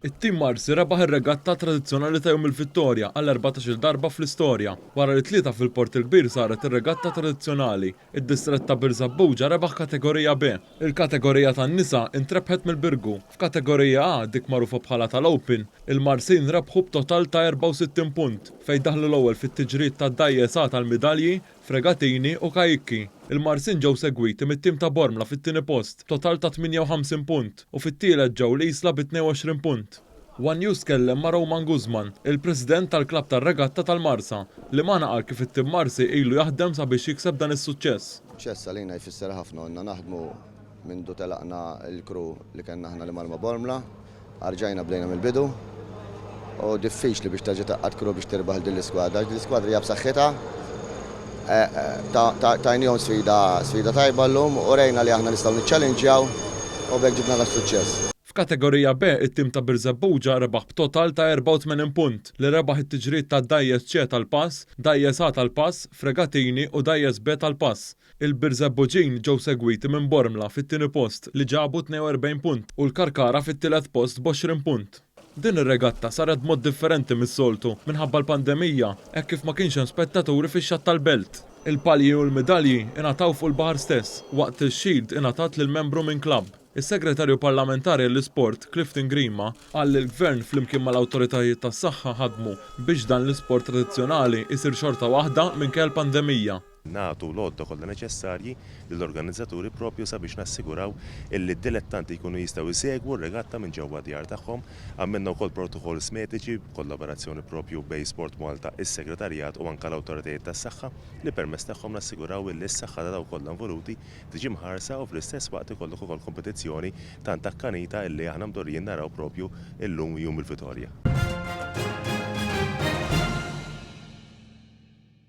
It-tim Marsi rebaħ ir-regatta tradizzjonali ta' Jum Il-Vitorja għall-14 darba fl-istorja. Wara li t-Tlieta fil-Port il-Kbir saret ir-regatta tradizzjonali. Id-distrett ta' Ir-Regatta rebaħ kategorija B. Il-kategorija tan-nisa intrebħet mill-Birgu. F'kategorija A dik magħrufa bħala tal-Open, il-Marsin rebħu b'total ta' 64 punt fejn daħlu l-ewwel fit-tiġrijiet tad-Dgħajjes tal-Midalji, fregatini u kajikki. Il-Marsin ġew segwiti mit-tim ta' Bormla fit-tieni post, total ta' 58 punt, u fit-tielet ġew l-Isla bi 22 punt. One News kellem ma' Roman Guzman, il-President tal-Klabb tar-Regatta tal-Marsa, li ma naqal kif it-tim Marsi ilu jaħdem sabiex jikseb dan is-suċċess. Suċċess għalina jfisser ħafna għandna naħdmu mindu telaqna l-kru li kellna aħna li marma Bormla, arġajna bdejna mill-bidu u diffiċli biex taġi taqqad kru biex tirbaħ din l-iskwadra. L-iskwadra hija b'saħħitha. Tajnijom sfida tajba l-lum u rejna li aħna nistgħu niċċallenġjaw u bekk ġibna l-suċċess. F'kategorija B it-tim ta' Ir-Regatta rebaħ b'total ta' 84 punt li rebaħ it-tiġrijiet tad-Dgħajjes C tal-pass, Dgħajjes A tal-pass, fregatini u Dgħajjes B tal-pass. Il-Birgu ġew segwiti minn Bormla fit-tieni post li ġabu 42 punt u l-Karkara fit-tielet post b'20 punt. Din ir-regatta saret mod differenti mis-soltu minħabba l-pandemija hekk kif ma kienx hemm spettaturi fix-Xatt tal-Belt. Il-palji u l-Midalji ingħataw fuq il-baħar stess, waqt il-Shield ingħatat lil membru minn klabb. Is-Segretarju Parlamentari għall-Isport Clifton Grima qal li l-Gvern flimkien mal-awtoritajiet tas-saħħa ħadmu biex dan l-isport tradizzjonali isir xorta waħda minkejja l-pandemija. Nagħtu l-għodda kollha neċessarji lill-organizzaturi propju sabiex nassiguraw illi d-dilettanti jkunu jistgħu jsegwu r-regatta minn ġewwa djar tagħhom. Għamilna wkoll protokolls mediċi b'kollaborazzjoni propju bejn Sport Malta, is-Segretarjat u anke l-awtoritajiet tas-saħħa li permezz tagħhom nassiguraw illi s-saħħa ta' dawk kollha involuti tiġi mħarsa u fl-istess waqt ikollok ukoll kompetizzjoni tant akkanita illi aħna mdorrijin naraw propju illum Jum Il-Vitorja.